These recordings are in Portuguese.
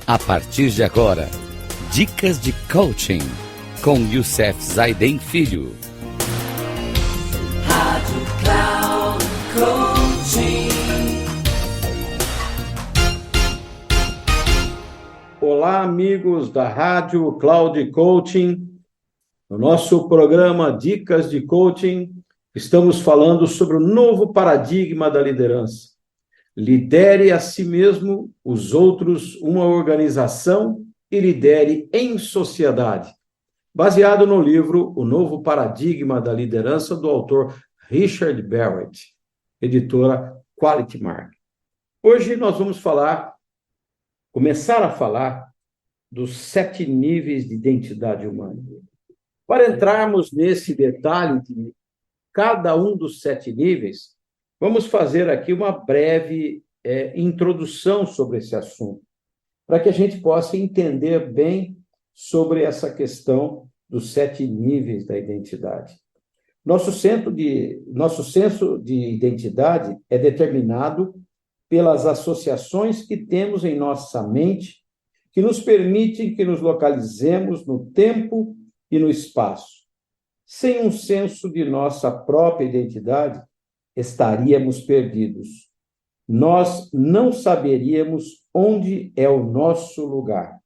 A partir de agora, dicas de coaching com Youssef Zaiden Filho. Rádio Cloud Coaching. Olá, amigos da Rádio Cloud Coaching. No nosso programa Dicas de Coaching, estamos falando sobre o novo paradigma da liderança. Lidere a si mesmo, os outros, uma organização e lidere em sociedade. Baseado no livro O Novo Paradigma da Liderança, do autor Richard Barrett, editora Quality Mark. Hoje nós vamos começar a falar dos 7 níveis de identidade humana. Para entrarmos nesse detalhe de cada um dos 7 níveis, vamos fazer aqui uma breve introdução sobre esse assunto, para que a gente possa entender bem sobre essa questão dos 7 níveis da identidade. Nosso senso de identidade é determinado pelas associações que temos em nossa mente, que nos permitem que nos localizemos no tempo e no espaço. Sem um senso de nossa própria identidade, estaríamos perdidos. Nós não saberíamos onde é o nosso lugar.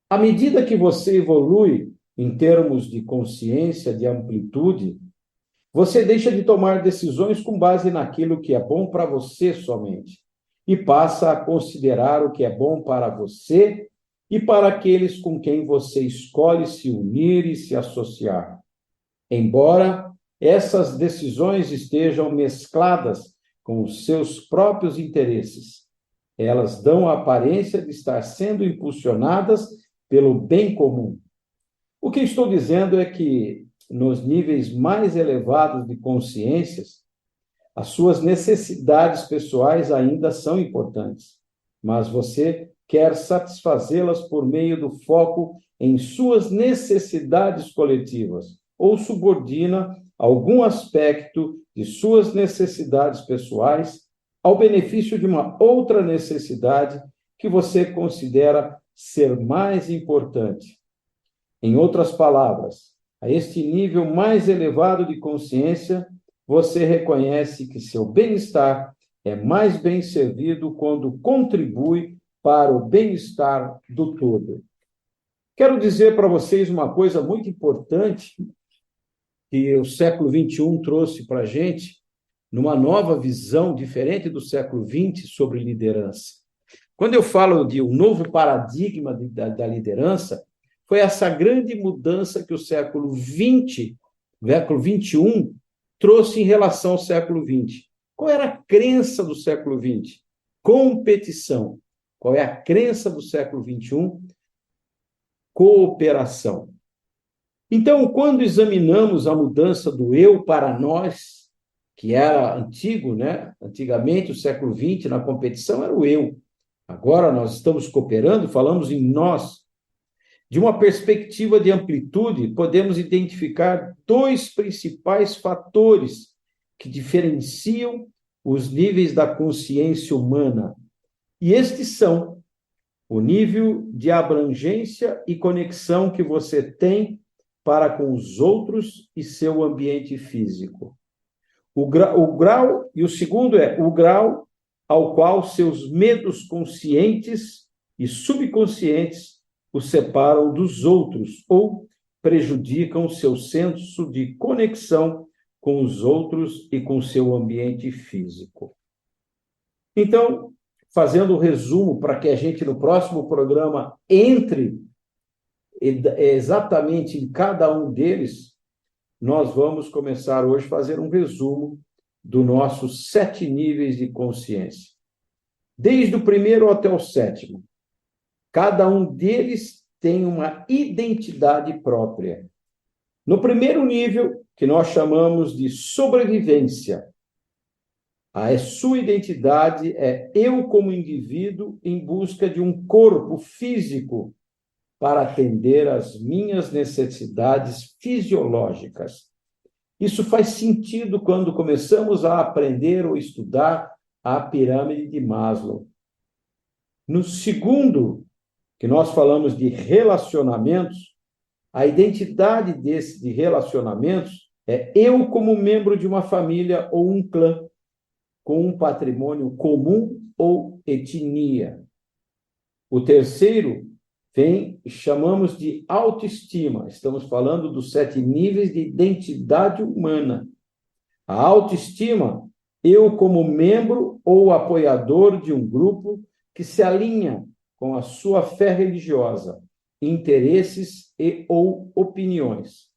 À medida que você evolui em termos de consciência, de amplitude, você deixa de tomar decisões com base naquilo que é bom para você somente e passa a considerar o que é bom para você e para aqueles com quem você escolhe se unir e se associar. Embora essas decisões estejam mescladas com os seus próprios interesses, elas dão a aparência de estar sendo impulsionadas pelo bem comum. O que estou dizendo é que, nos níveis mais elevados de consciências, as suas necessidades pessoais ainda são importantes, mas você quer satisfazê-las por meio do foco em suas necessidades coletivas, ou subordina algum aspecto de suas necessidades pessoais ao benefício de uma outra necessidade que você considera ser mais importante. Em outras palavras, a este nível mais elevado de consciência, você reconhece que seu bem-estar é mais bem servido quando contribui para o bem-estar do todo. Quero dizer para vocês uma coisa muito importante que o século XXI trouxe para a gente, numa nova visão diferente do século XX sobre liderança. Quando eu falo de um novo paradigma da liderança, foi essa grande mudança que o século XXI trouxe em relação ao século XX. Qual era a crença do século XX? Competição. Qual é a crença do século XXI? Cooperação. Então, quando examinamos a mudança do eu para nós, que era antigo, né? Antigamente, o século XX, na competição, era o eu. Agora, nós estamos cooperando, falamos em nós. De uma perspectiva de amplitude, podemos identificar 2 principais fatores que diferenciam os níveis da consciência humana. E estes são o nível de abrangência e conexão que você tem para com os outros e seu ambiente físico. O grau, e o segundo é o grau ao qual seus medos conscientes e subconscientes o separam dos outros ou prejudicam seu senso de conexão com os outros e com seu ambiente físico. Então, fazendo um resumo para que a gente, no próximo programa, entre exatamente em cada um deles, nós vamos começar hoje a fazer um resumo dos nossos 7 níveis de consciência. Desde o primeiro até o 7º. Cada um deles tem uma identidade própria. No primeiro nível, que nós chamamos de sobrevivência, a sua identidade é eu como indivíduo em busca de um corpo físico para atender às minhas necessidades fisiológicas. Isso faz sentido quando começamos a aprender ou estudar a pirâmide de Maslow. No segundo que nós falamos de relacionamentos, a identidade de relacionamentos é eu como membro de uma família ou um clã, com um patrimônio comum ou etnia. O terceiro chamamos de autoestima. Estamos falando dos 7 níveis de identidade humana. A autoestima, eu como membro ou apoiador de um grupo que se alinha com a sua fé religiosa, interesses e ou opiniões.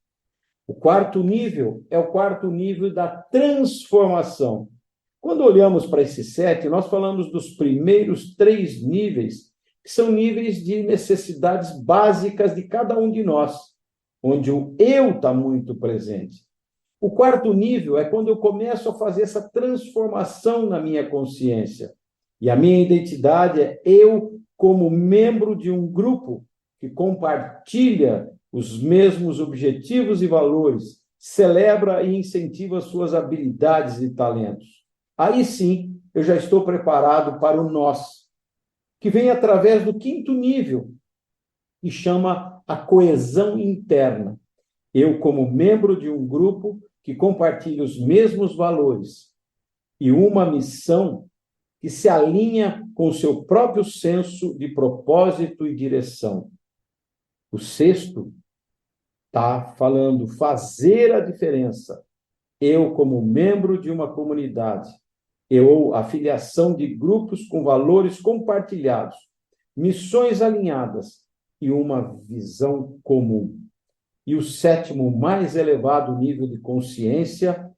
O quarto nível é o quarto nível da transformação. Quando olhamos para esses 7, nós falamos dos primeiros 3 níveis, que são níveis de necessidades básicas de cada um de nós, onde o eu está muito presente. O quarto nível é quando eu começo a fazer essa transformação na minha consciência. E a minha identidade é eu como membro de um grupo que compartilha os mesmos objetivos e valores, celebra e incentiva suas habilidades e talentos. Aí sim, eu já estou preparado para o nós, que vem através do 5º nível, que chama a coesão interna. Eu, como membro de um grupo que compartilha os mesmos valores e uma missão que se alinha com o seu próprio senso de propósito e direção. O 6º está falando fazer a diferença. Eu, como membro de uma comunidade, a filiação de grupos com valores compartilhados, missões alinhadas e uma visão comum. E o 7º, mais elevado nível de consciência,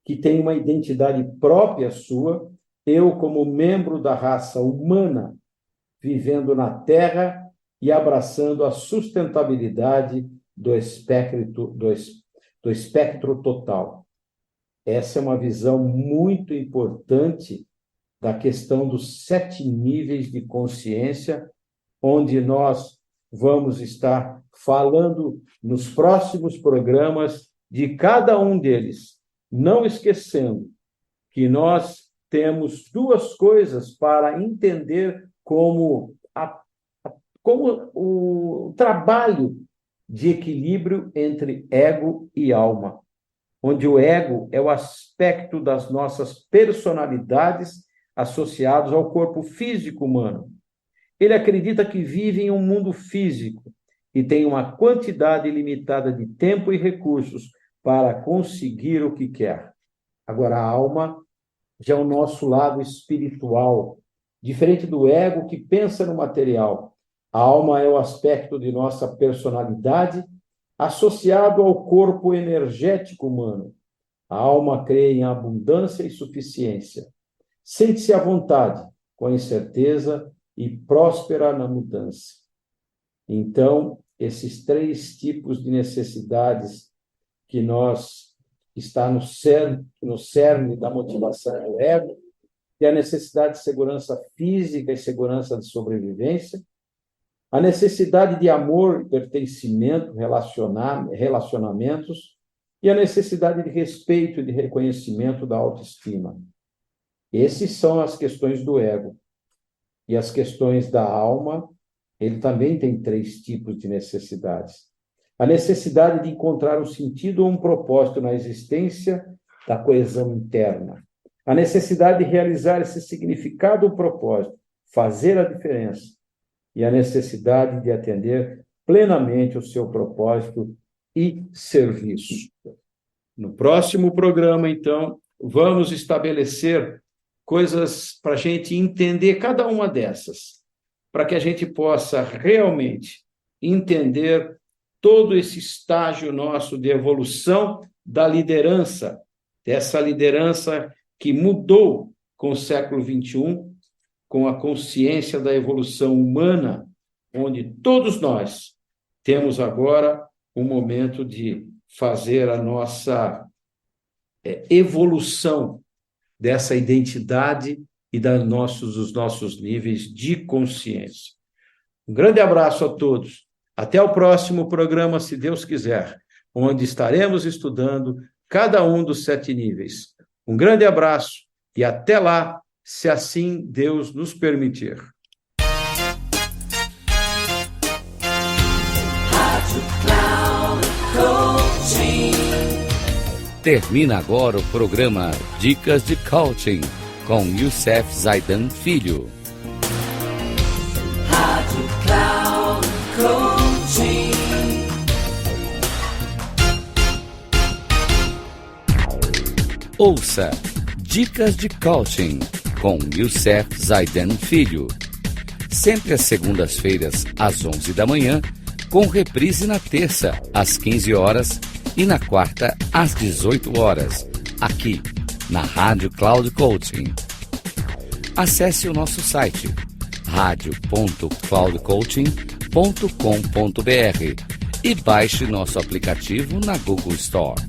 que tem uma identidade própria sua, eu como membro da raça humana, vivendo na Terra e abraçando a sustentabilidade do espectro total. Essa é uma visão muito importante da questão dos 7 níveis de consciência, onde nós vamos estar falando nos próximos programas de cada um deles, não esquecendo que nós temos 2 coisas para entender como o trabalho de equilíbrio entre ego e alma, onde o ego é o aspecto das nossas personalidades associados ao corpo físico humano. Ele acredita que vive em um mundo físico e tem uma quantidade limitada de tempo e recursos para conseguir o que quer. Agora, a alma já é o nosso lado espiritual, diferente do ego que pensa no material. A alma é o aspecto de nossa personalidade associado ao corpo energético humano. A alma crê em abundância e suficiência. Sente-se à vontade, com incerteza e próspera na mudança. Então, esses 3 tipos de necessidades que está no cerne da motivação do ego, que é a necessidade de segurança física e segurança de sobrevivência, a necessidade de amor e pertencimento, relacionamentos, e a necessidade de respeito e de reconhecimento da autoestima. Essas são as questões do ego. E as questões da alma, ele também tem 3 tipos de necessidades. A necessidade de encontrar um sentido ou um propósito na existência da coesão interna. A necessidade de realizar esse significado ou propósito, fazer a diferença. E a necessidade de atender plenamente o seu propósito e serviço. No próximo programa, então, vamos estabelecer coisas para a gente entender cada uma dessas, para que a gente possa realmente entender todo esse estágio nosso de evolução da liderança, dessa liderança que mudou com o século XXI, com a consciência da evolução humana, onde todos nós temos agora um momento de fazer a nossa evolução dessa identidade e dos nossos níveis de consciência. Um grande abraço a todos. Até o próximo programa, se Deus quiser, onde estaremos estudando cada um dos 7 níveis. Um grande abraço e até lá, se assim Deus nos permitir. Termina agora o programa Dicas de Coaching com Youssef Zaidan Filho. Rádio Cloud Coaching. Ouça Dicas de Coaching com Youssef Zaidan Filho. Sempre às segundas-feiras, às 11 da manhã, com reprise na terça, às 15 horas e na quarta, às 18 horas, aqui na Rádio Cloud Coaching. Acesse o nosso site radio.cloudcoaching.com.br e baixe nosso aplicativo na Google Store.